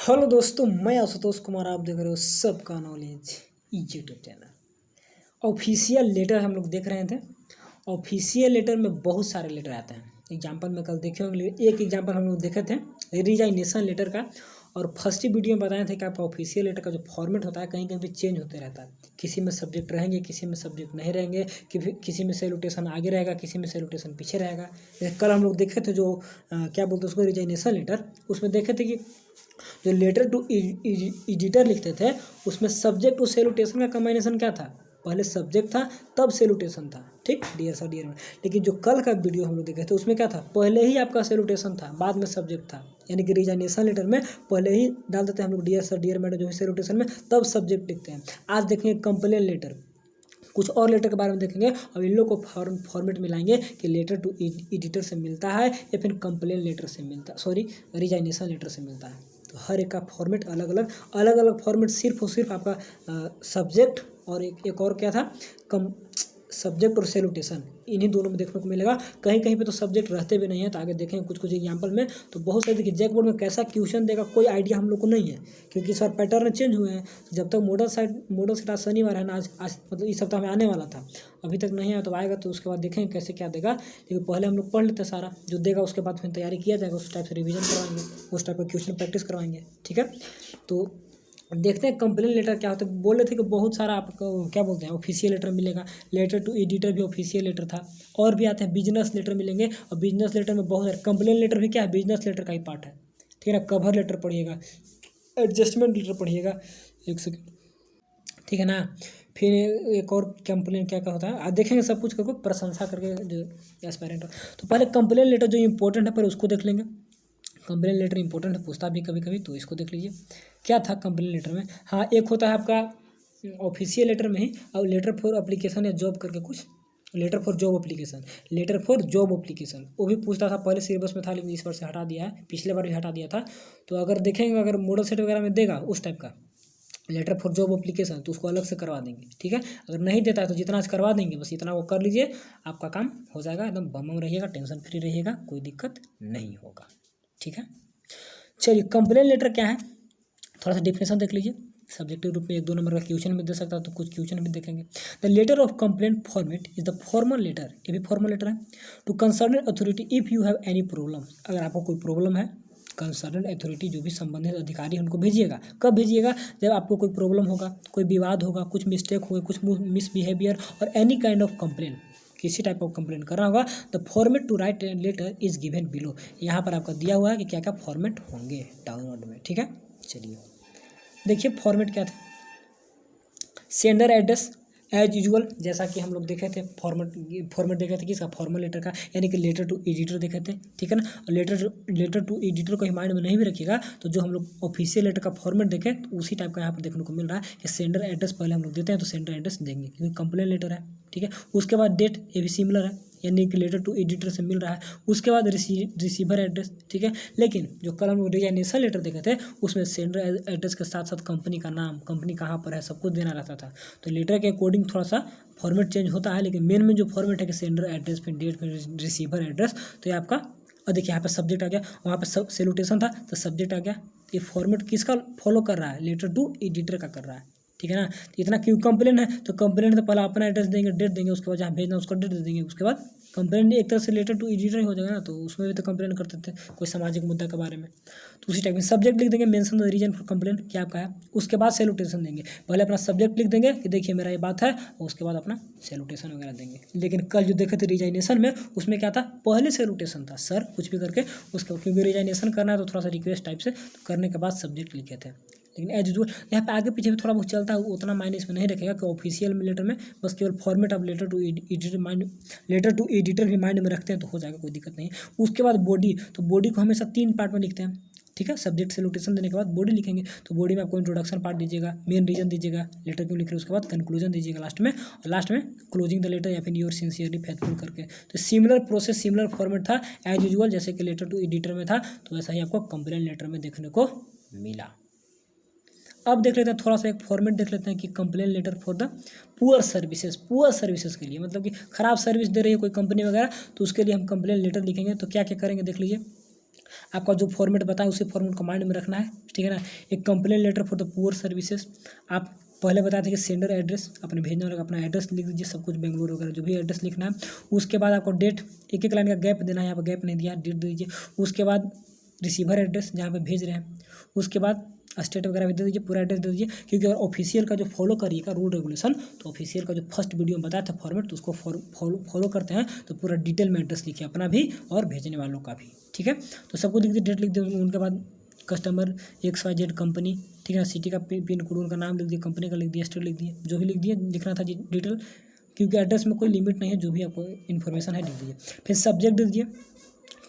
Hello दोस्तों, मैं आशुतोष कुमार। आप देख रहे हो सबका knowledge YouTube channel. Official letter हम लोग देख रहे थे। ऑफिशियल लेटर में बहुत सारे लेटर आते हैं। एग्जाम्पल में कल देखे होंगे, एक एग्जाम्पल हम लोग देखे थे रिजाइनेशन लेटर का। और फर्स्ट ही वीडियो में बताए थे कि आपका ऑफिशियल लेटर का जो फॉर्मेट होता है कहीं कहीं पे चेंज होते रहता है। किसी में सब्जेक्ट रहेंगे, किसी में सब्जेक्ट नहीं रहेंगे, किसी में सैल्यूटेशन आगे रहेगा, किसी में सैल्यूटेशन पीछे रहेगा। जैसे कल हम लोग देखे थे जो क्या बोलते हैं उसको, रिजाइनेशन लेटर। उसमें देखे थे कि जो लेटर टू एडिटर लिखते थे उसमें सब्जेक्ट और सैल्यूटेशन का कॉम्बिनेशन क्या था। पहले सब्जेक्ट था तब सैल्यूटेशन था, ठीक, डियर सर डियर मैम। लेकिन जो कल का वीडियो हम लोग देखे थे उसमें क्या था, पहले ही आपका सैल्यूटेशन था, बाद में सब्जेक्ट था। यानी कि रिजाइनेशन लेटर में पहले ही डाल देते हैं हम लोग डियर सर डियर मैडम जो है सैल्यूटेशन में, तब सब्जेक्ट लिखते हैं। आज देखेंगे कंप्लेन लेटर, कुछ और लेटर के बारे में देखेंगे। और इन लोग को फॉर्मेट मिलाएंगे कि लेटर टू एडिटर से मिलता है या फिर कंप्लेन लेटर से मिलता है, सॉरी रिजाइनेशन लेटर से मिलता है। तो हर एक का फॉर्मेट अलग अलग फॉर्मेट, सिर्फ और सिर्फ आपका सब्जेक्ट और एक और क्या था, सब्जेक्ट और सैल्यूटेशन, इन्हीं दोनों में देखने को मिलेगा। कहीं कहीं पे तो सब्जेक्ट रहते भी नहीं है, तो आगे देखेंगे कुछ एग्जाम्पल में। तो बहुत सारे देखिए जैक बोर्ड में कैसा क्वेश्चन देगा कोई आइडिया हम लोग को नहीं है, क्योंकि सर पैटर्न चेंज हुए हैं। जब तक मॉडल सेट आज शनिवार है ना, आज मतलब इस सप्ताह में आने वाला था, अभी तक नहीं आया। तो आएगा तो उसके बाद देखेंगे कैसे क्या देगा। लेकिन पहले हम लोग पढ़ लेते हैं सारा जो देगा, उसके बाद फिर तैयारी किया जाएगा, उस टाइप से रिविजन करवाएंगे, उस टाइप का क्वेश्चन प्रैक्टिस करवाएंगे, ठीक है। तो देखते हैं कंप्लेन लेटर क्या होता है। बोल रहे थे कि बहुत सारा आपको क्या बोलते हैं ऑफिशियल लेटर मिलेगा। लेटर टू एडिटर भी ऑफिशियल लेटर था, और भी आते हैं बिजनेस लेटर मिलेंगे। और बिजनेस लेटर में बहुत सारे, कंप्लेन लेटर भी क्या है, बिजनेस लेटर का ही पार्ट है, ठीक है ना। कवर लेटर पढ़िएगा, एडजस्टमेंट लेटर पढ़िएगा, एक सेकेंड, ठीक है ना। फिर एक और कंप्लेन क्या क्या होता है आज देखेंगे, सब कुछ करके प्रशंसा करके जो एस्पायरेंट हो। तो पहले कंप्लेन लेटर जो इंपॉर्टेंट है पहले उसको देख लेंगे। कंप्लेन लेटर इंपॉर्टेंट है, पूछता भी कभी कभी, तो इसको देख लीजिए क्या था कंप्लेन लेटर में। हाँ, एक होता है आपका ऑफिशियल लेटर में ही, और लेटर फॉर एप्लीकेशन या जॉब करके कुछ, letter for job application, letter for job application वो भी पूछता था। पहले सिलेबस में था लेकिन इस बार से हटा दिया है, पिछले बार भी हटा दिया था। तो अगर देखेंगे, अगर मॉडल सेट वगैरह में देगा उस टाइप का लेटर फॉर जॉब एप्लीकेशन, तो उसको अलग से करवा देंगे, ठीक है। अगर नहीं देता है तो जितना से करवा देंगे बस इतना वो कर लीजिए, आपका काम हो जाएगा। एकदम बम रहिएगा, टेंशन फ्री रहिएगा, कोई दिक्कत नहीं होगा, ठीक है। चलिए कंप्लेन लेटर क्या है, थोड़ा सा डिफिनेशन देख लीजिए। सब्जेक्टिव रूप में 1-2 नंबर का क्वेश्चन में दे सकता है, तो कुछ क्वेश्चन भी देखेंगे। The letter of complaint format is the formal letter, ये भी फॉर्मल लेटर है, to concern authority if you have any problem. अगर आपको कोई प्रॉब्लम है, कंसर्न अथॉरिटी जो भी संबंधित अधिकारी है उनको भेजिएगा। कब भेजिएगा, जब आपको कोई प्रॉब्लम होगा, कोई विवाद होगा, कुछ मिस्टेक होगा, कुछ मिसबिहेवियर और एनी काइंड ऑफ कंप्लेन, किसी टाइप ऑफ कंप्लेन करना होगा। The format to write letter is given below, यहाँ पर आपका दिया हुआ है कि क्या क्या फॉर्मेट होंगे डाउनलोड में, ठीक है। चलिए देखिए फॉर्मेट क्या था। सेंडर एड्रेस एज यूजुअल, जैसा कि हम लोग देखे थे, फॉर्मेट देखे थे किसका, फॉर्मल लेटर का, यानी कि लेटर टू एडिटर देखे थे, ठीक है ना। और लेटर टू एडिटर को माइंड में नहीं भी रखिएगा, तो जो हम लोग ऑफिशियल लेटर का फॉर्मेट देखे तो उसी टाइप का यहाँ पर देखने को मिल रहा है कि सेंडर एड्रेस पहले हम लोग देते हैं, तो सेंडर एड्रेस देंगे क्योंकि कंप्लेन लेटर है, ठीक है। उसके बाद डेट, ये भी सिमिलर है, यानी कि लेटर टू एडिटर से मिल रहा है। उसके बाद रिसीवर एड्रेस, ठीक है। लेकिन जो कल हम लोग रिजाइनेशन लेटर देखे थे उसमें सेंडर एड्रेस के साथ साथ कंपनी का नाम, कंपनी कहाँ पर है, सब कुछ देना रहता था। तो लेटर के अकॉर्डिंग थोड़ा सा फॉर्मेट चेंज होता है, लेकिन मेन में जो फॉर्मेट है कि सेंडर एड्रेस, फिर डेट, फिर रिसीवर एड्रेस, तो ये आपका, और देखिए यहाँ पे सब्जेक्ट आ गया, वहाँ पे सैल्यूटेशन था तो सब्जेक्ट आ गया। ये फॉर्मेट किसका फॉलो कर रहा है, लेटर टू एडिटर का कर रहा है, ठीक है ना। तो इतना क्यों कंप्लेन है, तो कंप्लेन तो पहले अपना एड्रेस देंगे, डेट देंगे, उसके बाद जहाँ भेजना उसका डेट दे देंगे, उसके बाद कंप्लेन एक तरह से लेटर टू एडिटर ही हो जाएगा ना। तो उसमें भी तो कंप्लेन करते थे कोई सामाजिक मुद्दा के बारे में, तो उसी टाइप में सब्जेक्ट लिख देंगे, mention the reason for complain क्या आपका है। उसके बाद सैल्यूटेशन देंगे, पहले अपना सब्जेक्ट लिख देंगे कि देखिए मेरा ये बात है, और उसके बाद अपना सैल्यूटेशन वगैरह देंगे। लेकिन कल जो देखे थे रिजाइनेशन में, उसमें क्या था, पहले सैल्यूटेशन था, सर कुछ भी करके उसके, क्योंकि रिजाइनेशन करना है तो थोड़ा सा रिक्वेस्ट टाइप से, तो करने के बाद सब्जेक्ट लिखे थे। लेकिन एज यूजुअल यहाँ पे आगे पीछे भी थोड़ा बहुत चलता है, उतना मायने इसमें नहीं रखेगा कि ऑफिशियल में लेटर में बस केवल format of letter to editor mind, letter to editor भी माइंड में रखते हैं तो हो जाएगा, कोई दिक्कत नहीं। उसके बाद बॉडी, तो बॉडी को हमेशा 3 पार्ट में लिखते हैं, ठीक है। सब्जेक्ट सैल्यूटेशन देने के बाद बॉडी लिखेंगे, तो बॉडी में आपको इंट्रोडक्शन पार्ट दीजिएगा, मेन रीजन दीजिएगा, लेटर क्यों लिख रहे हैं, उसके बाद कंक्लूजन दीजिएगा लास्ट में, और लास्ट में क्लोजिंग द लेटर या फिर योर सिंसियरली फेथफुल करके। तो सिमिलर प्रोसेस, सिमिलर फॉर्मेट था एज यूजुअल, जैसे कि लेटर टू एडिटर में था, तो वैसा ही आपको कंप्लेन लेटर में देखने को मिला। अब देख लेते हैं थोड़ा सा एक फॉर्मेट देख लेते हैं कि complain letter for the poor services के लिए, मतलब कि खराब सर्विस दे रही है कोई कंपनी वगैरह, तो उसके लिए हम कंप्लेन लेटर लिखेंगे। तो क्या क्या करेंगे देख लीजिए। आपका जो फॉर्मेट बताया उसी फॉर्मेट को माइंड में रखना है, ठीक है ना। एक complain letter for the poor services, आप पहले बताए थे कि सेंडर एड्रेस अपने भेजने वाले का अपना एड्रेस लिख दीजिए, सब कुछ बेंगलुरु वगैरह जो भी एड्रेस लिखना है। उसके बाद आपको डेट, एक एक लाइन का गैप देना है, यहाँ पर गैप नहीं दिया, डेट दे दीजिए। उसके बाद रिसीवर एड्रेस जहाँ पे भेज रहे हैं, उसके बाद स्टेट वगैरह भी दे दीजिए, पूरा एड्रेस दे दीजिए। क्योंकि अगर ऑफिशियल का जो फॉलो करिएगा रूल रेगुलेशन, तो ऑफिशियल का जो फर्स्ट वीडियो में बताया था फॉर्मेट, तो उसको फॉलो करते हैं तो पूरा डिटेल में एड्रेस लिखिए, अपना भी और भेजने वालों का भी, ठीक है। तो सबको लिख दिए, डेट लिख दिए, उनके बाद कस्टमर XYZ कंपनी, ठीक है ना, सिटी का पिन कोड, उनका नाम लिख दिए, कंपनी का लिख दिया, स्टेट लिख दिए, जो भी लिख दिए लिखना था डिटेल, क्योंकि एड्रेस में कोई लिमिट नहीं है, जो भी आपको इन्फॉर्मेशन है लिख दीजिए। फिर सब्जेक्ट दे दीजिए,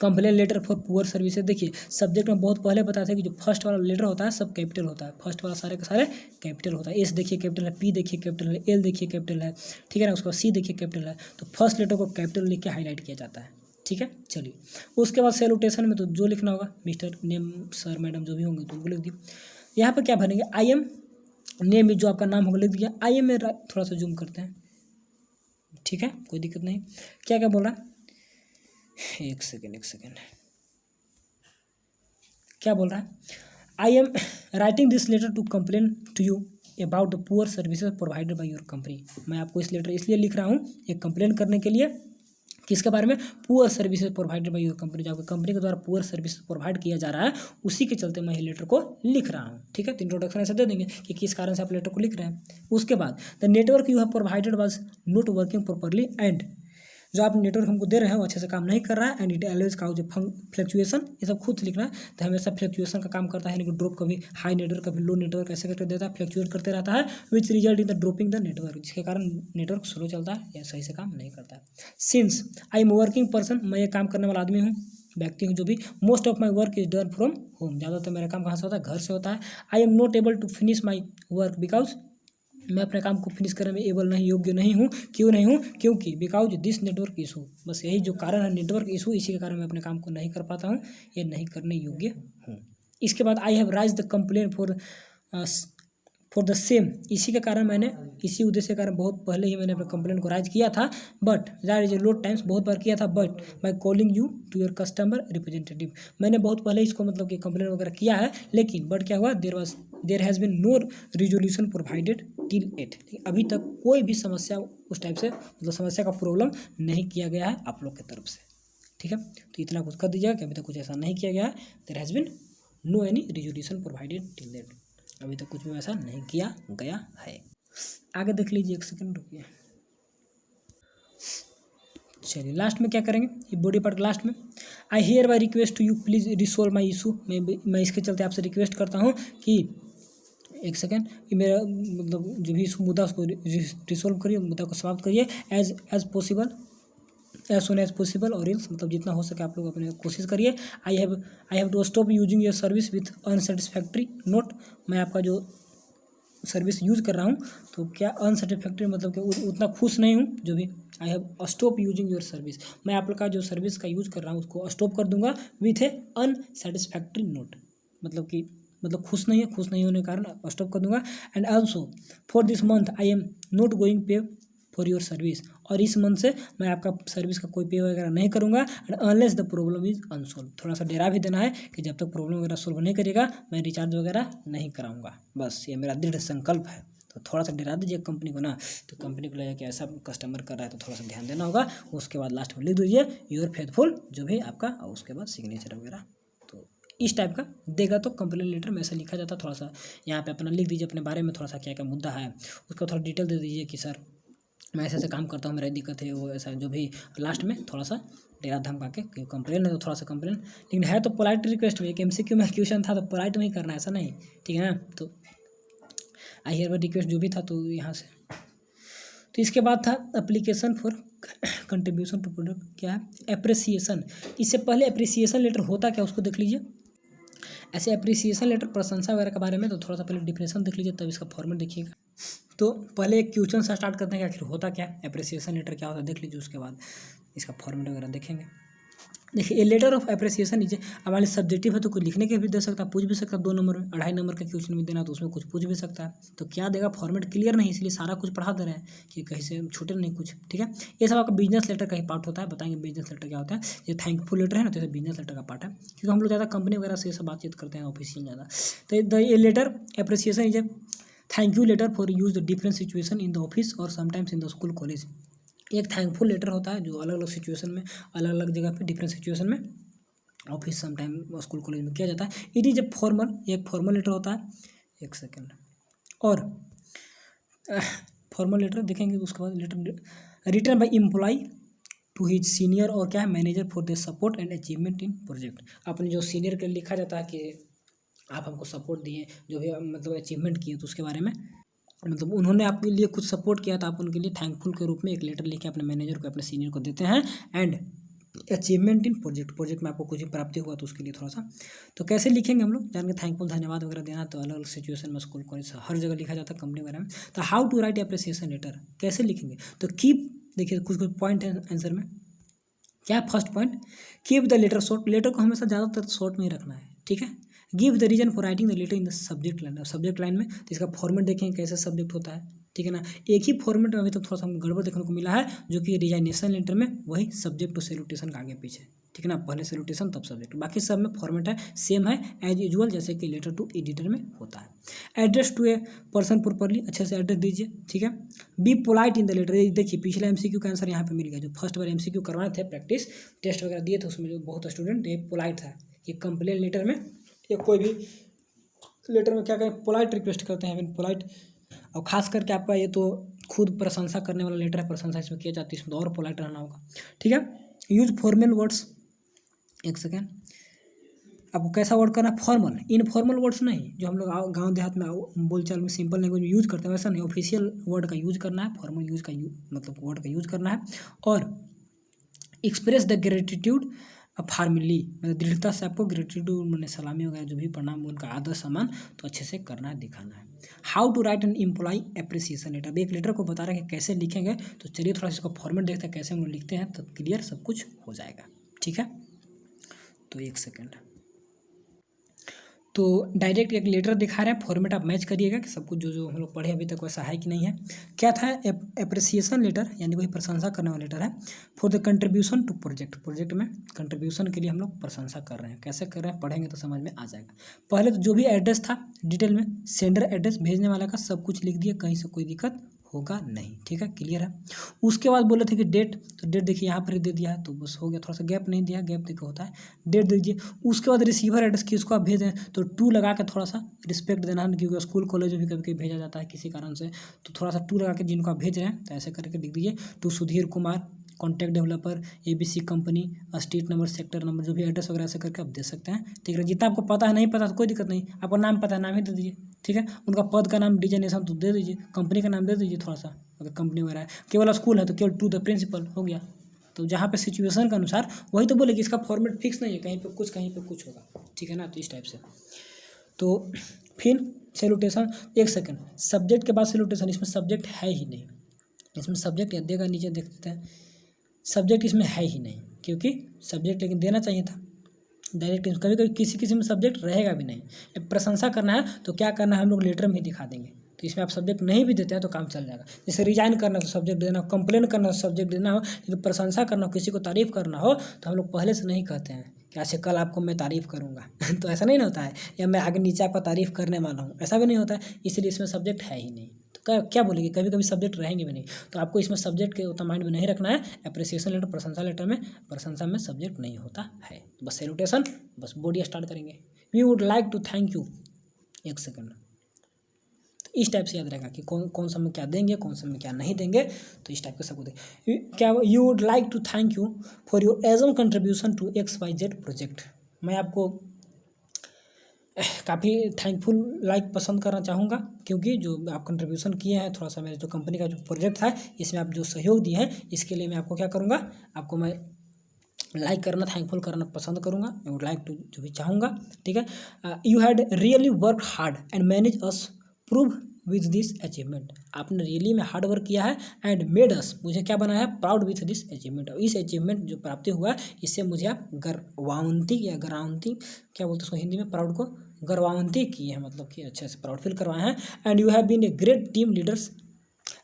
complain letter for poor services. देखिए सब्जेक्ट में बहुत पहले बताया था कि जो फर्स्ट वाला लेटर होता है सब कैपिटल होता है, फर्स्ट वाला सारे के सारे कैपिटल होता है। एस देखिए कैपिटल है, पी देखिए कैपिटल है, एल देखिए कैपिटल है, ठीक है ना, उसके बाद सी देखिए कैपिटल है। तो फर्स्ट लेटर को कैपिटल लिख के हाईलाइट किया जाता है, ठीक है। चलिए उसके बाद सैलूटेशन में तो जो लिखना होगा, मिस्टर, नेम, सर, मैडम जो भी होंगे तो उनको लिख दिए। यहाँ पर क्या भरेंगे, आई एम, नेम में जो आपका नाम होगा लिख दिया। आई एम में थोड़ा सा जूम करते हैं, ठीक है, कोई दिक्कत नहीं। क्या क्या बोल रहा है, एक सेकेंड, क्या बोल रहा है, I am writing this letter to complain to you about the poor services provided by your company. मैं आपको इस लेटर इसलिए लिख रहा हूँ, एक कंप्लेन करने के लिए, किसके बारे में, poor services provided by your company, जो आपकी कंपनी के द्वारा पुअर सर्विस प्रोवाइड किया जा रहा है, उसी के चलते मैं ये लेटर को लिख रहा हूँ, ठीक है। तो इंट्रोडक्शन ऐसे दे देंगे कि किस कारण से आप लेटर को लिख रहे हैं। उसके बाद the network you have provided was not working properly and, जो आप नेटवर्क हमको दे रहे हैं वो अच्छे से काम नहीं कर रहा है, and it always cause fluctuation, ये सब खुद लिखना है। तो हमेशा फ्लक्चुएशन का काम करता है, यानी कि ड्रॉप, कभी हाई नेटवर्क कभी लो नेटवर्क ऐसे करके देता है, फ्लक्चुएट करते रहता है, which result in the dropping the network, जिसके कारण नेटवर्क स्लो चलता है या सही से काम नहीं करता है। Since I am working person, मैं ये काम करने वाला आदमी हूँ, व्यक्ति हूँ जो भी, most of my work is done from home, ज़्यादातर मेरा काम कहाँ से होता है, घर से होता है। I am not able to finish my work because, मैं अपने काम को फिनिश करने में एबल नहीं, योग्य नहीं हूँ। क्यों नहीं हूँ, क्योंकि बिकॉज दिस नेटवर्क इशू, बस यही जो कारण है, नेटवर्क इशू, इसी के कारण मैं अपने काम को नहीं कर पाता हूँ, ये नहीं करने योग्य हूँ। इसके बाद I have rise the complain for the same, इसी के कारण मैंने, इसी उद्देश्य के कारण बहुत पहले ही मैंने अपने कंप्लेन को राइज किया था, but that is a lot times, बहुत बार किया था, but by calling you to your customer representative, मैंने बहुत पहले इसको मतलब कि कंप्लेन वगैरह किया है, लेकिन बट क्या हुआ, there has been no resolution provided till yet, अभी तक कोई भी समस्या उस टाइप से, मतलब समस्या का प्रॉब्लम नहीं किया गया है आप लोग की तरफ से, ठीक है। तो इतना कुछ कर दीजिएगा कि अभी तक कुछ ऐसा नहीं किया गया है, there has been no any resolution provided till yet, अभी तक कुछ भी ऐसा नहीं किया गया है। आगे देख लीजिए, एक सेकंड रुकिए। चलिए लास्ट में क्या करेंगे, ये बॉडी पार्ट के लास्ट में, I hereby request to you please resolve my issue, मैं इसके चलते आपसे रिक्वेस्ट करता हूँ कि एक सेकेंड, कि मेरा मतलब जो भी इशू मुद्दा उसको रिसोल्व करिए, मुद्दा को समाप्त करिए as possible, as soon as possible, और इल्स मतलब जितना हो सके आप लोग अपने कोशिश करिए। I have to stop using your service with unsatisfactory note, मैं आपका जो सर्विस यूज़ कर रहा हूँ तो क्या अनसेटिस्फैक्ट्री मतलब कि उतना खुश नहीं हूँ जो भी, I have stop using your service, मैं आप लोग का जो सर्विस का यूज़ कर रहा हूँ उसको स्टॉप कर दूंगा विथ ए अनसेटिस्फैक्ट्री नोट, मतलब कि मतलब खुश नहीं है, खुश नहीं होने के कारण स्टॉप कर दूंगा। And also for this month I am not going पे फॉर योर सर्विस, और इस मंथ से मैं आपका सर्विस का कोई पे वगैरह नहीं करूँगा, and unless the problem is unsolved, थोड़ा सा डेरा भी देना है कि जब तक प्रॉब्लम वगैरह सोल्व नहीं करेगा मैं रिचार्ज वगैरह नहीं कराऊंगा, बस ये मेरा दृढ़ संकल्प है। तो थोड़ा सा डरा दीजिए कंपनी को ना, तो कंपनी को लगेगा कि ऐसा कस्टमर कर रहा है तो थोड़ा सा ध्यान देना होगा। उसके बाद लास्ट में लिख दीजिए योर फेथफुल जो भी आपका, और उसके बाद सिग्नेचर वगैरह, तो इस टाइप का देगा। तो कंप्लेन लेटर में ऐसा लिखा जाता है, थोड़ा सा यहाँ पे अपना लिख दीजिए अपने बारे में, थोड़ा सा क्या क्या मुद्दा है उसका थोड़ा डिटेल दे दीजिए कि सर मैं ऐसे काम करता हूँ, मेरा दिक्कत है वो ऐसा, जो भी लास्ट में थोड़ा सा डेरा धमका के, कंप्लेन है तो थोड़ा सा कंप्लेन, लेकिन है तो पोलाइट रिक्वेस्ट में, एक MCQ में क्वेश्चन था तो पोलाइट में ही करना है, ऐसा नहीं, ठीक है ना। तो आई हियर बाय रिक्वेस्ट जो भी था तो यहाँ से, तो इसके बाद था application for contribution to product, क्या है एप्रिसिएशन, इससे पहले एप्रिसिएशन लेटर होता क्या उसको देख लीजिए। ऐसे एप्रिसिएशन लेटर प्रशंसा वगैरह के बारे में तो थोड़ा सा पहले डिफिनेशन देख लीजिए, तब इसका फॉर्मेट देखिएगा। तो पहले एक क्वेश्चन से स्टार्ट करते हैं कि आखिर होता क्या है, एप्रिसिएशन लेटर क्या होता है देख लीजिए, उसके बाद इसका फॉर्मेट वगैरह देखेंगे। देखिए a letter of appreciation is हमारे सब्जेक्टिव है तो कोई लिखने के भी दे सकता है, पूछ भी सकता है 2 नंबर में, 2.5 नंबर का क्वेश्चन भी देना तो उसमें कुछ पूछ भी सकता है। तो क्या देगा, फॉर्मेट क्लियर नहीं, इसलिए सारा कुछ पढ़ा दे रहे हैं कि कहीं से छूटे नहीं कुछ, ठीक है। ये सब आपका बिजनेस लेटर का ही पार्ट होता है, बताएंगे बिजनेस लेटर क्या होता है। ये थैंकफुल लेटर है ना, तो ये बिजनेस लेटर का पार्ट है, क्योंकि हम लोग ज़्यादा कंपनी वगैरह से ये सब बातचीत करते हैं, ऑफिशियल ज़्यादा। तो ये letter appreciation is a thank you letter for use the different situation in the office और sometimes in the school college. एक थैंकफुल लेटर होता है जो अलग अलग सिचुएशन में, अलग अलग जगह पे, डिफरेंट सिचुएशन में, ऑफिस समटाइम स्कूल कॉलेज में किया जाता है। इट इज़ ए फॉर्मल, एक फॉर्मल लेटर होता है। एक सेकेंड, और फॉर्मल लेटर देखेंगे उसके बाद letter written by employee to his senior और क्या है manager for the support and achievement in project. अपने जो सीनियर के लिए लिखा जाता है कि आप हमको सपोर्ट दिए, जो भी मतलब अचीवमेंट किए तो उसके बारे में, मतलब उन्होंने आपके लिए कुछ सपोर्ट किया तो आप उनके लिए थैंकफुल के रूप में एक लेटर लिख के अपने मैनेजर को, अपने सीनियर को देते हैं। एंड अचीवमेंट इन प्रोजेक्ट में आपको कुछ भी प्राप्ति हुआ तो उसके लिए थोड़ा सा, तो कैसे लिखेंगे हम लोग जान के, थैंकफुल धन्यवाद वगैरह देना, तो अलग अलग सिचुएशन में स्कूल कॉलेज हर जगह लिखा जाता है कंपनी वगैरह में। तो how to write appreciation letter कैसे लिखेंगे, तो कीप, देखिए कुछ कुछ पॉइंट है आंसर में। क्या first point, keep the letter short, letter को हमेशा ज़्यादातर शॉर्ट में ही रखना है, ठीक है। Give the reason for writing the letter in the subject line, subject line में तो इसका फॉर्मेट देखेंगे कैसे सब्जेक्ट होता है, ठीक है ना। एक ही फॉर्मेट में अभी तक थोड़ा सा गड़बड़ देखने को मिला है, जो कि रिजाइनेशन लेटर में वही सब्जेक्ट टू सैल्यूटेशन का आगे पीछे, ठीक है ना, पहले सैल्यूटेशन तब सब्जेक्ट, बाकी सब में फॉर्मेट है सेम है एज यूजुअल, जैसे कि लेटर टू एडिटर में होता है। Address to a person properly, अच्छे से एड्रेस दीजिए, ठीक है। Be polite in the letter, देखिए पिछले एमसीक्यू का आंसर यहाँ पे मिल गया, जो फर्स्ट बार एमसीक्यू करवाए थे, प्रैक्टिस टेस्ट वगैरह दिए थे, उसमें जो बहुत स्टूडेंट ये पोलाइट था कि कंप्लेन लेटर में या कोई भी लेटर में क्या कहें, पोलाइट रिक्वेस्ट करते हैं, पोलाइट। और खास करके आपका ये तो खुद प्रशंसा करने वाला लेटर है, प्रशंसा इसमें किया जाती है, इसमें तो और पोलाइट रहना होगा, ठीक है। यूज फॉर्मल वर्ड्स, एक सेकेंड, आपको कैसा वर्ड करना है, फॉर्मल, इनफॉर्मल वर्ड्स नहीं, जो हम लोग गांव देहात में बोलचाल में सिंपल लैंग्वेज में यूज करते हैं वैसा नहीं, ऑफिशियल वर्ड का यूज करना है, फॉर्मल यूज का मतलब वर्ड का यूज करना है। और एक्सप्रेस द ग्रेटिट्यूड फार्मली, मतलब दृढ़ता से आपको ग्रेटिट्यूड मैंने सलामी वगैरह जो भी प्रणाम उनका आदर सम्मान तो अच्छे से करना है, दिखाना है। How to write an employee appreciation letter, अभी एक लेटर को बता रहे हैं कि कैसे लिखेंगे, तो चलिए थोड़ा सा इसका फॉर्मेट देखते हैं कैसे हम लोग लिखते हैं, तब क्लियर सब कुछ हो जाएगा, ठीक है। तो एक सेकेंड, तो डायरेक्ट एक लेटर दिखा रहे हैं, फॉर्मेट आप मैच करिएगा कि सब कुछ जो जो हम लोग पढ़े अभी तक वैसा है कि नहीं है। क्या था, अप्रिसिएशन लेटर यानी वही प्रशंसा करने वाला लेटर है, for the contribution to project, project में कंट्रीब्यूशन के लिए हम लोग प्रशंसा कर रहे हैं, कैसे कर रहे हैं पढ़ेंगे तो समझ में आ जाएगा। पहले तो जो भी एड्रेस था डिटेल में, सेंडर एड्रेस भेजने वाला का सब कुछ लिख दिया, कहीं से कोई दिक्कत होगा नहीं, ठीक है, क्लियर है। उसके बाद बोले थे कि डेट, तो डेट देखिए यहाँ पर ही दे दिया है, तो बस हो गया, थोड़ा सा गैप नहीं दिया, गैप देखिए होता है, डेट दीजिए। उसके बाद रिसीवर एड्रेस किसको आप भेजें, तो टू लगा के थोड़ा सा रिस्पेक्ट देना है, क्योंकि स्कूल कॉलेज में भी कभी कभी भेजा जाता है किसी कारण से, तो थोड़ा सा टू लगा के जिनको आप भेज रहे हैं तो ऐसे करके लिख दीजिए, to Sudhir Kumar, contact developer, ABC company, street number, sector number, जो भी एड्रेस वगैरह ऐसे करके आप दे सकते हैं, ठीक है। जितना आपको पता है, नहीं पता तो कोई दिक्कत नहीं, आपका नाम पता है नाम ही दे दीजिए, ठीक है। उनका पद का नाम डिजाइनेशन तो दे दीजिए, कंपनी का नाम दे दीजिए थोड़ा सा, अगर कंपनी वगैरह है, केवल स्कूल है तो केवल टू द प्रिंसिपल हो गया। तो जहाँ पे सिचुएशन के अनुसार वही तो बोले कि इसका फॉर्मेट फिक्स नहीं है, कहीं पे कुछ कहीं पे कुछ होगा, ठीक है ना, तो इस टाइप से। तो फिर सैल्यूटेशन, एक सेकंड, सब्जेक्ट के बाद सैल्यूटेशन, इसमें सब्जेक्ट है ही नहीं, इसमें सब्जेक्ट या देगा नीचे देख लेते हैं, सब्जेक्ट इसमें है ही नहीं, क्योंकि सब्जेक्ट लेकिन देना चाहिए था डायरेक्ट, कभी कभी किसी किसी में सब्जेक्ट रहेगा भी नहीं। एक प्रशंसा करना है तो क्या करना है, हम लोग लेटर में ही दिखा देंगे, तो इसमें आप सब्जेक्ट नहीं भी देते हैं तो काम चल जाएगा। जैसे रिजाइन करना तो सब्जेक्ट देना हो, कंप्लेन करना तो सब्जेक्ट देना हो, लेकिन प्रशंसा करना हो, किसी को तारीफ़ करना हो, तो हम लोग पहले से नहीं कहते हैं कि अच्छा कल आपको मैं तारीफ़ करूँगा तो ऐसा नहीं ना होता है, या मैं आगे नीचे आपका तारीफ़ करने वाला हूँ, ऐसा भी नहीं होता है, इसलिए इसमें सब्जेक्ट है ही नहीं। तो क्या बोलेंगे, कभी कभी सब्जेक्ट रहेंगे भी नहीं, तो आपको इसमें सब्जेक्ट के उतना माइंड में नहीं रखना है। अप्रिसिएशन लेटर, प्रशंसा लेटर में, प्रशंसा में सब्जेक्ट नहीं होता है, बस सैल्यूटेशन, बस बॉडी स्टार्ट करेंगे, we would like to thank you, एक सेकंड, तो इस टाइप से याद रहेगा कि कौन कौन सा में क्या देंगे, कौन सा में क्या नहीं देंगे, तो इस टाइप के सबको देंगे। क्या, you would like to thank you for your esteem contribution to XYZ project, मैं आपको काफ़ी थैंकफुल लाइक पसंद करना चाहूँगा, क्योंकि जो आप कंट्रीब्यूशन किए हैं, थोड़ा सा मेरे जो कंपनी का जो प्रोजेक्ट था इसमें आप जो सहयोग दिए हैं, इसके लिए मैं आपको क्या करूँगा, आपको मैं लाइक करना, थैंकफुल करना पसंद करूँगा, आई वुड लाइक टू जो भी चाहूँगा, ठीक है। You had really work hard and manage us prove with this achievement, आपने रियली में हार्ड वर्क किया है एंड मेड अस, मुझे क्या बनाया है, प्राउड विथ दिस अचीवमेंट, और इस अचीवमेंट जो प्राप्ति हुआ इससे मुझे आप गर्वान्वित या गर्वान्वित क्या बोलते हैं उसको हिंदी में, प्राउड को गर्वान्वित किए हैं, मतलब कि अच्छे से प्राउड फील करवाए हैं। And you have been a great team leaders,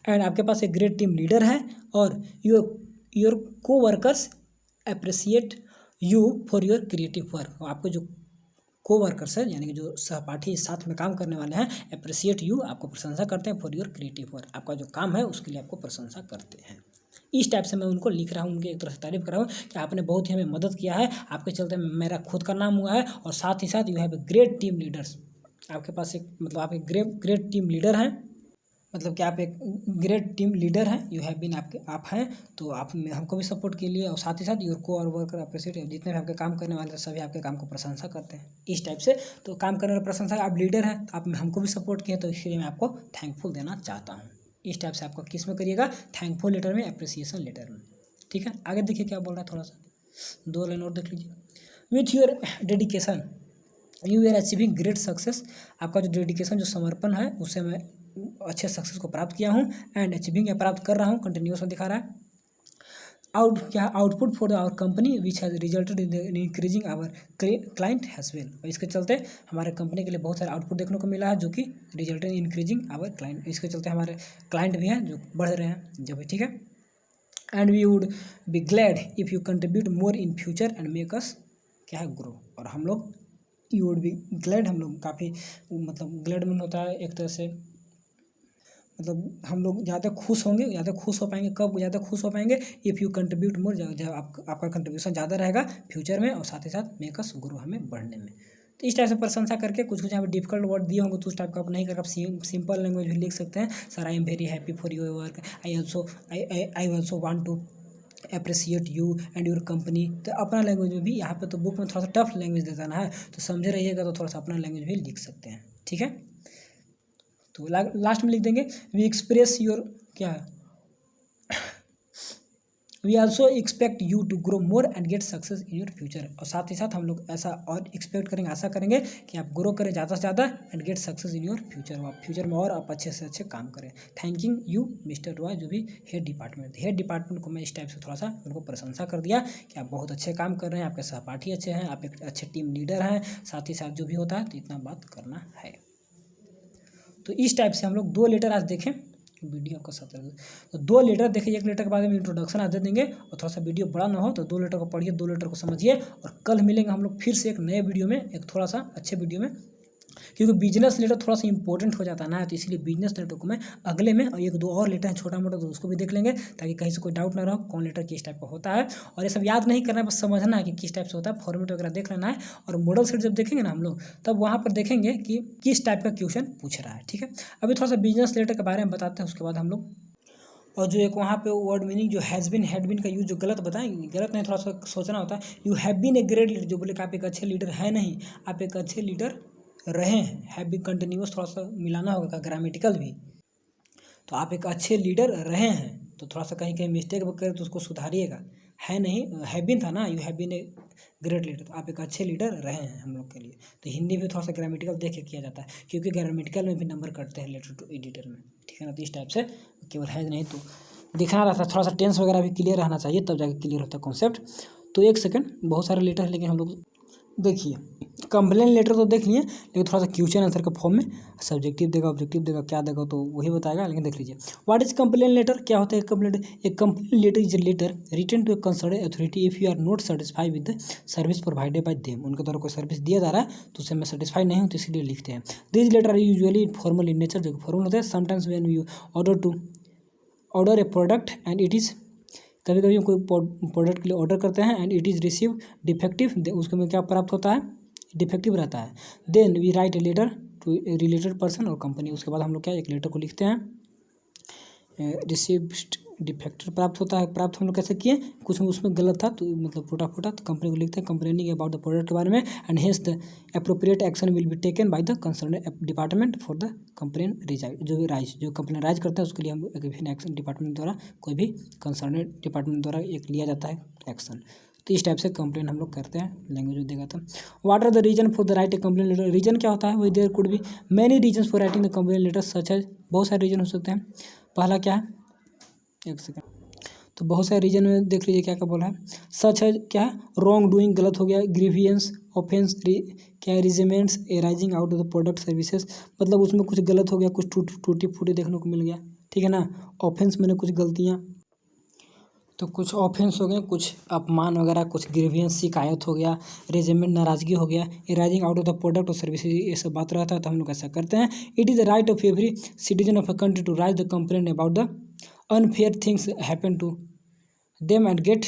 and आपके पास एक ग्रेट टीम लीडर है, और योर को workers appreciate you for your creative work, आपके जो को वर्कर्स है यानी कि जो सहपाठी साथ में काम करने वाले हैं, अप्रिसिएट यू, आपको प्रशंसा करते हैं, फॉर योर क्रिएटिव वर्क, आपका जो काम है उसके लिए आपको प्रशंसा करते हैं। इस टाइप से मैं उनको लिख रहा हूँ, उनके एक तरह से तारीफ कर रहा हूँ कि आपने बहुत ही हमें मदद किया है, आपके चलते मेरा खुद का नाम हुआ है, और साथ ही साथ you have a great team leaders, आपके पास एक मतलब आप एक ग्रेट टीम लीडर हैं, मतलब कि आप एक ग्रेट टीम लीडर हैं, यू हैव बीन, आप हैं, तो आप हमको भी सपोर्ट के लिए, और साथ ही साथ योर को और वर्कर अप्रिशिएट, जितने भी आपके काम करने वाले सभी आपके काम को प्रशंसा करते हैं, इस टाइप से। तो काम करने वाले प्रशंसा, आप लीडर हैं तो आप हमको भी सपोर्ट किए, तो इसलिए मैं आपको थैंकफुल देना चाहता हूँ। इस टाइप से आपको किस में करिएगा, थैंकफुल लेटर में, अप्रिसिएशन लेटर में, ठीक है। आगे देखिए क्या बोल रहा है, थोड़ा सा 2 लाइन और देख लीजिए। With your dedication you are achieving great success, आपका जो डेडिकेशन, जो समर्पण है, उससे मैं अच्छे सक्सेस को प्राप्त किया हूँ, एंड अचीविंग या प्राप्त कर रहा हूँ, कंटिन्यूस में दिखा रहा है। Output for our company which has resulted in increasing our client has well, और इसके चलते हमारे कंपनी के लिए बहुत सारे आउटपुट देखने को मिला है, जो कि resulted in increasing our client, इसके चलते हमारे क्लाइंट भी हैं जो बढ़ रहे हैं जो भी, ठीक है। And we would be glad if you contribute more in future and make us क्या है ग्रो, और हम लोग यू वुड बी ग्लैड, हम लोग काफ़ी मतलब ग्लैड मन होता है एक तरह से, मतलब हम लोग ज़्यादा खुश होंगे, ज़्यादा खुश हो पाएंगे, कब ज़्यादा खुश हो पाएंगे, इफ़ यू कंट्रीब्यूट मोर, जब आपका कंट्रीब्यूशन ज़्यादा रहेगा फ्यूचर में, और साथ ही साथ मेक अस ग्रो, हमें बढ़ने में। तो इस टाइप से प्रशंसा करके कुछ यहाँ पे डिफिकल्ट वर्ड दिए होंगे तो उस टाइप का आप नहीं कर, आप सिंपल लैंग्वेज भी लिख सकते हैं। Sir I am very happy for your work, I also want to appreciate you and your company, तो अपना लैंग्वेज में भी, यहाँ पे तो बुक में थोड़ा सा टफ लैंग्वेज देता ना है, तो समझे रहिएगा, तो थोड़ा सा अपना लैंग्वेज भी लिख सकते हैं, ठीक है। तो लास्ट में लिख देंगे, वी एक्सप्रेस योर क्या है, we also expect you to grow more and get success in your future, और साथ ही साथ हम लोग ऐसा और एक्सपेक्ट करेंगे, आशा करेंगे कि आप ग्रो करें ज़्यादा से ज़्यादा, and get success in your future, आप फ्यूचर में और आप अच्छे से अच्छे काम करें। थैंकिंग यू मिस्टर रॉय, जो भी हेड डिपार्टमेंट को मैं इस टाइप से थोड़ा सा उनको प्रशंसा कर दिया कि आप बहुत अच्छे काम कर रहे हैं, आपके सहपाठी अच्छे हैं, आप एक अच्छे टीम लीडर हैं, साथ ही साथ जो भी होता है, तो इतना बात करना है। तो इस टाइप से हम लोग 2 लेटर आज देखें, वीडियो आपका 17, तो 2 लेटर देखिए, 1 लेटर के बाद में इंट्रोडक्शन आज दे देंगे, और थोड़ा सा वीडियो बड़ा ना हो तो 2 लेटर को पढ़िए, 2 लेटर को समझिए, और कल मिलेंगे हम लोग फिर से एक नए वीडियो में, एक थोड़ा सा अच्छे वीडियो में, क्योंकि बिजनेस लेटर थोड़ा सा इंपॉर्टेंट हो जाता है ना, तो इसलिए बिजनेस लेटर को मैं अगले में, और 1-2 और लेटर हैं छोटा मोटा, तो उसको भी देख लेंगे, ताकि कहीं से कोई डाउट ना रहो कौन लेटर किस टाइप का होता है, और ये सब याद नहीं करना है, बस समझना है कि किस टाइप से होता है, फॉर्मेट वगैरह देख लेना है, और मॉडल सेट जब देखेंगे ना हम लोग, तब वहाँ पर देखेंगे कि किस टाइप का क्वेश्चन पूछ रहा है, ठीक है। अभी थोड़ा सा बिजनेस लेटर के बारे में बताते हैं, उसके बाद हम लोग, और जो एक वहाँ पे वर्ड मीनिंग जो हैज़ बीन हैड बीन का यूज जो गलत बताएंगे, गलत नहीं, थोड़ा सा सोचना होता है। You have been a great leader, जो बोले कि आप एक अच्छे लीडर है नहीं, आप एक अच्छे लीडर रहे हैं, हैव बीन कंटिन्यूस थोड़ा सा मिलाना होगा, ग्रामेटिकल भी, तो आप एक अच्छे लीडर रहे हैं, तो थोड़ा सा कहीं कहीं मिस्टेक करें तो उसको सुधारिएगा, है नहीं, हैव बीन था ना, you have been a great leader, तो आप एक अच्छे लीडर रहे हैं हम लोग के लिए। तो हिंदी में थोड़ा सा ग्रामेटिकल देख के किया जाता है, क्योंकि ग्रामेटिकल में भी नंबर कटते हैं लेटर टू एडिटर में, ठीक है ना। तो इस टाइप से केवल है नहीं तो दिखना रहता है, थोड़ा सा टेंस वगैरह भी क्लियर रहना चाहिए, तब जाके क्लियर होता है कॉन्सेप्ट। तो 1 सेकंड, बहुत सारे लेटर है, लेकिन हम लोग देखिए, कंप्लेन लेटर तो देख लिए, लेकिन थोड़ा सा क्वेश्चन आंसर का फॉर्म में सब्जेक्टिव देगा, ऑब्जेक्टिव देगा, क्या देगा तो वही बताएगा, लेकिन देख लीजिए। व्हाट इज कंप्लेन लेटर, क्या होता है कंप्लेंट, एक complain letter is a letter written to a concern authority if you are not satisfied with the service provided by them, उनके द्वारा कोई सर्विस दिया जा रहा है तो उससे मैं सेटिस्फाइड नहीं हूँ, तो इसलिए लिखते हैं। This letter are usually formal in nature, जो फॉर्मल होते हैं। Sometimes when you order a product and it is, कभी कभी हम कोई प्रोडक्ट के लिए ऑर्डर करते हैं and it is receive defective, उसके में क्या प्राप्त होता है, डिफेक्टिव रहता है। Then we write a letter to related person और कंपनी, उसके बाद हम लोग क्या एक लेटर को लिखते हैं, रिसीव्ड डिफेक्टिव प्राप्त होता है, प्राप्त हम लोग कैसे किए, कुछ उसमें गलत था तो मतलब टूटा फूटा, तो कंपनी को लिखते हैं कंप्लेनिंग अबाउट द प्रोडक्ट के बारे में, and hence the appropriate action will be taken by the concern department for the complain raised, जो कंप्लेन राइज करते हैं उसके लिए हम एक एक्शन डिपार्टमेंट द्वारा, कोई भी कंसर्न डिपार्टमेंट द्वारा एक लिया जाता है एक्शन। तो इस टाइप से कंप्लेन हम लोग करते हैं लैंग्वेज में देखा था। What are the reason for the write a complain letter. Reason क्या होता है, वही there could be many reason for writing the complain letter such है, बहुत सारे रीजन हो सकते हैं। पहला क्या है, एक सेकेंड, तो बहुत सारे रीजन में देख लीजिए क्या क्या बोला है। सच है क्या है, रॉन्ग डूइंग गलत हो गया, ग्रीवियंस ऑफेंस क्या है, resentments arising out of the product services, मतलब उसमें कुछ गलत हो गया, कुछ टूटी फूटी देखने को मिल गया, ठीक है ना। ऑफेंस मैंने कुछ गलतियाँ, तो कुछ ऑफेंस हो गए, कुछ अपमान वगैरह, कुछ ग्रीवियंस शिकायत हो गया, रेजिमेंट नाराजगी हो गया, rising out of the product और सर्विसेज, ये सब बात रहता है तो हम लोग ऐसा करते हैं। It is the right of every citizen of a country to raise the complaint about the unfair things happen to them and get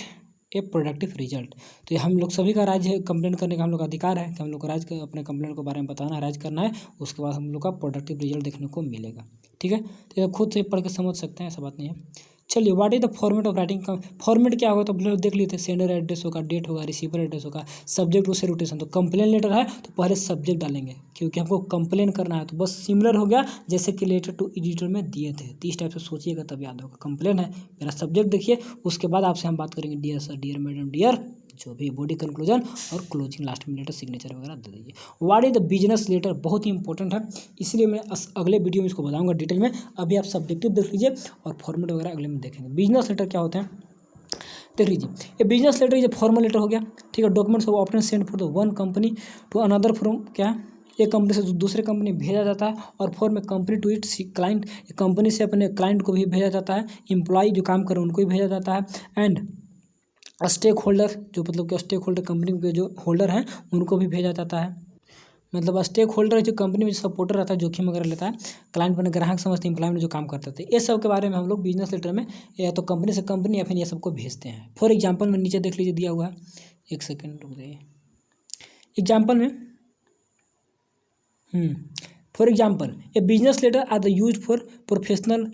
a productive result. तो ये हम लोग सभी का राज है, कंप्लेंट करने का हम लोग का अधिकार है कि हम लोग को राज अपने कंप्लेंट के बारे में बताना है, राज करना है, उसके बाद हम लोग का प्रोडक्टिव रिजल्ट देखने को मिलेगा, ठीक है। तो ये खुद से पढ़ के समझ सकते हैं, ऐसा बात नहीं है। चलिए, what is the format of writing. Format क्या होगा तो देख लिए थे, सेंडर एड्रेस होगा, डेट होगा, रिसीवर एड्रेस होगा, सब्जेक्ट उससे रोटेशन। तो कंप्लेन लेटर है तो पहले सब्जेक्ट डालेंगे क्योंकि हमको कंप्लेन करना है, तो बस सिमिलर हो गया जैसे कि लेटर टू एडिटर में दिए थे। तो इस टाइप से सोचिएगा तब याद होगा। कंप्लेन है, मेरा सब्जेक्ट देखिए, उसके बाद आपसे हम बात करेंगे dear sir, dear madam, dear जो भी बॉडी कंक्लूजन और क्लोजिंग लास्ट में लेटर सिग्नेचर वगैरह दे दीजिए। What is the business letter, बहुत ही इंपॉर्टेंट है, इसलिए मैं अगले वीडियो में इसको बताऊंगा डिटेल में। अभी आप सब्जेक्टिव देख लीजिए और फॉर्मेट वगैरह अगले में देखेंगे। बिजनेस लेटर क्या होते हैं देख लीजिए। ये बिजनेस लेटर ये फॉर्मल लेटर हो गया, ठीक है। Documents option send for the one company to another from क्या, एक कंपनी से दूसरे कंपनी भेजा जाता है, और फॉर में company to its client, company से अपने क्लाइंट को भी भेजा जाता है, एम्प्लॉय जो काम करे उनको भी भेजा जाता है, एंड स्टेक होल्डर जो मतलब कि स्टेक होल्डर कंपनी के जो होल्डर हैं उनको भी भेजा जाता है। मतलब स्टेक होल्डर जो कंपनी में सपोर्टर रहता है, जोखिम वगैरह लेता है, क्लाइंट बने ग्राहक समझते हैं, एम्प्लॉय में जो काम करते थे, ये सब के बारे में हम लोग बिजनेस लेटर में या तो कंपनी से कंपनी या फिर ये सबको भेजते हैं। फॉर एग्जाम्पल में नीचे देख लीजिए दिया हुआ है, एक सेकेंड रुक जाइए। एग्जाम्पल में for example a business letter are the use for professional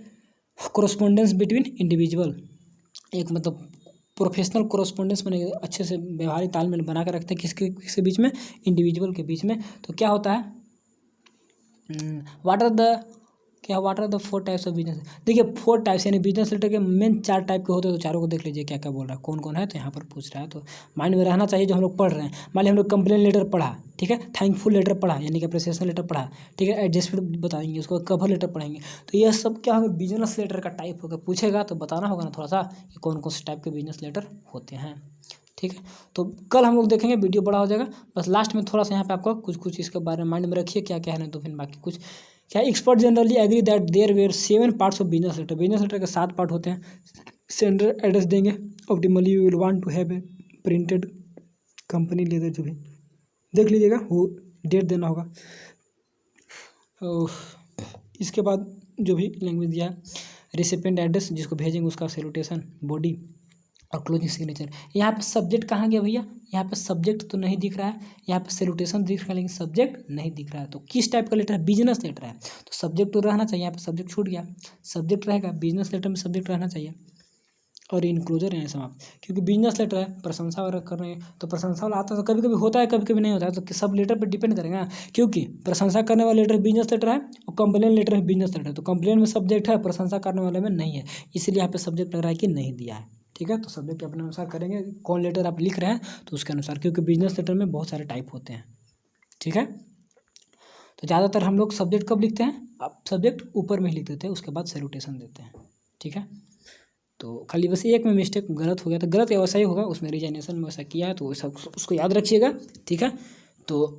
correspondence between individual. एक मतलब प्रोफेशनल कोरस्पोंडेंस मैंने अच्छे से व्यवहारिक तालमेल बना कर रखते हैं किसके बीच में, इंडिविजुअल के बीच में। तो क्या होता है, what are the 4 types of business. देखिए 4 टाइप्स यानी बिजनेस लेटर के मेन 4 टाइप के होते हैं, तो चारों को देख लीजिए क्या क्या बोल रहा है, कौन कौन है, तो यहाँ पर पूछ रहा है, तो माइंड में रहना चाहिए जो हम लोग पढ़ रहे हैं। मान लीजिए हम लोग कंप्लेन लेटर पढ़ा, ठीक है, थैंकफुल लेटर पढ़ा यानी कि अप्रिसिएशन लेटर पढ़ा, ठीक है, एडजस्टमेंट बताएंगे, उसको कवर लेटर पढ़ेंगे। तो यह सब क्या हमें बिजनेस लेटर का टाइप होगा, पूछेगा तो बताना होगा ना थोड़ा सा कि कौन कौन से टाइप के बिजनेस लेटर होते हैं, ठीक है। तो कल हम लोग देखेंगे, वीडियो बड़ा हो जाएगा, बस लास्ट में थोड़ा सा यहाँ पे आपको कुछ इसके बारे में माइंड में रखिए क्या क्या है, ना तो फिर बाकी कुछ क्या। Expert generally agree that there were 7 parts of business letter. Business letter के 7 पार्ट होते हैं। सेंडर एड्रेस देंगे, optimally you will want to have a printed company letter, जो भी देख लीजिएगा वो डेट देना होगा। इसके बाद जो भी लैंग्वेज दिया है, रिसिपेंट एड्रेस जिसको भेजेंगे उसका सैल्यूटेशन, बॉडी और क्लोजिंग सिग्नेचर। यहाँ पे सब्जेक्ट कहाँ गया भैया, यहाँ पे सब्जेक्ट तो नहीं दिख रहा है, यहाँ पे सैल्यूटेशन दिख रहा है लेकिन सब्जेक्ट नहीं दिख रहा है। तो किस टाइप का लेटर है, बिजनेस लेटर है, तो सब्जेक्ट तो रहना चाहिए, यहाँ पे सब्जेक्ट छूट गया, सब्जेक्ट रहेगा, बिजनेस लेटर में सब्जेक्ट रहना चाहिए, और इनक्लोजर यानी समाप्त। क्योंकि बिजनेस लेटर है, प्रशंसा वगैरह कर रहे हैं, तो प्रशंसा वाला आता है, तो कभी कभी होता है कभी कभी नहीं होता है, तो सब लेटर पर डिपेंड करेगा। क्योंकि प्रशंसा करने वाला लेटर बिजनेस लेटर है और कंप्लेन लेटर है बिजनेस लेटर है, तो कंप्लेन में सब्जेक्ट है, प्रशंसा करने वाले में नहीं है, इसलिए यहाँ पे सब्जेक्ट लग रहा है कि नहीं दिया है, ठीक है। तो सब्जेक्ट अपने अनुसार करेंगे, कौन लेटर आप लिख रहे हैं तो उसके अनुसार, क्योंकि बिजनेस लेटर में बहुत सारे टाइप होते हैं, ठीक है। तो ज़्यादातर हम लोग सब्जेक्ट कब लिखते हैं, आप सब्जेक्ट ऊपर में ही लिख देते हैं, उसके बाद सैल्यूटेशन देते हैं, ठीक है। तो खाली बस एक में मिस्टेक गलत हो गया, तो गलत या वैसा ही होगा, उसमें रिजाइनेशन में वैसा किया है, तो वैसा उसको याद रखिएगा, ठीक है। तो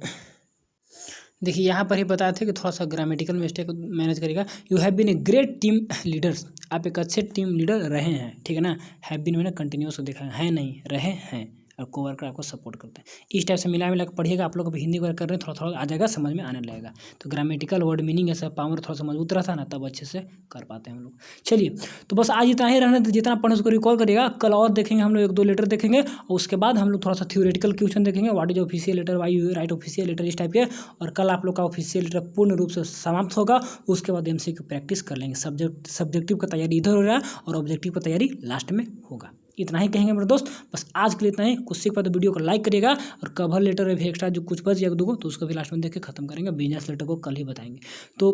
देखिए यहाँ पर ही बताए थे कि थोड़ा सा ग्रामेटिकल मिस्टेक मैनेज करेगा। You have been a great team leaders, आप एक अच्छे टीम लीडर रहे हैं, ठीक है ना। हैव बीन मैंने कंटिन्यूस देखा है नहीं, रहे हैं, और कोवर्कर आपको सपोर्ट करते हैं। इस टाइप से मिला के पढ़िएगा, आप लोग अभी हिंदी वर्क कर रहे हैं, थोड़ा थोड़ा आ जाएगा, समझ में आने लगेगा। तो ग्रामेटिकल वर्ड मीनिंग ऐसा पावर थोड़ा सा मजबूत रहता है ना, तब अच्छे से कर पाते हैं हम लोग। चलिए, तो बस आज इतना ही रहने, जितना पढ़े उसको रिकॉल करिएगा। कल और देखेंगे हम लोग 1-2 लेटर देखेंगे, और उसके बाद हम लोग थोड़ा सा थ्योरेटिकल क्वेश्चन देखेंगे, what is official letter, why you write official letter, इस टाइप के। और कल आप लोग का ऑफिशियल लेटर पूर्ण रूप से समाप्त होगा, उसके बाद MCQ प्रैक्टिस कर लेंगे। सब्जेक्टिव का तैयारी इधर हो रहा है और ऑब्जेक्टिव का तैयारी लास्ट में होगा। इतना ही कहेंगे मेरे दोस्त, बस आज के लिए इतना ही। कुछ सीख पाए तो वीडियो को लाइक करिएगा, और कवर लेटर में भी एक्स्ट्रा जो कुछ बच जाएगा 2 तो उसको भी लास्ट में देख के खत्म करेंगे। बिजनेस लेटर को कल ही बताएंगे। तो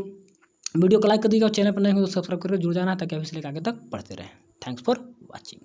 वीडियो को लाइक कर दीजिएगा, चैनल पर नहीं हो तो सब्सक्राइब करके जुड़ जाना, ताकि अभी से लेकर आगे तक पढ़ते रहें। Thanks for watching.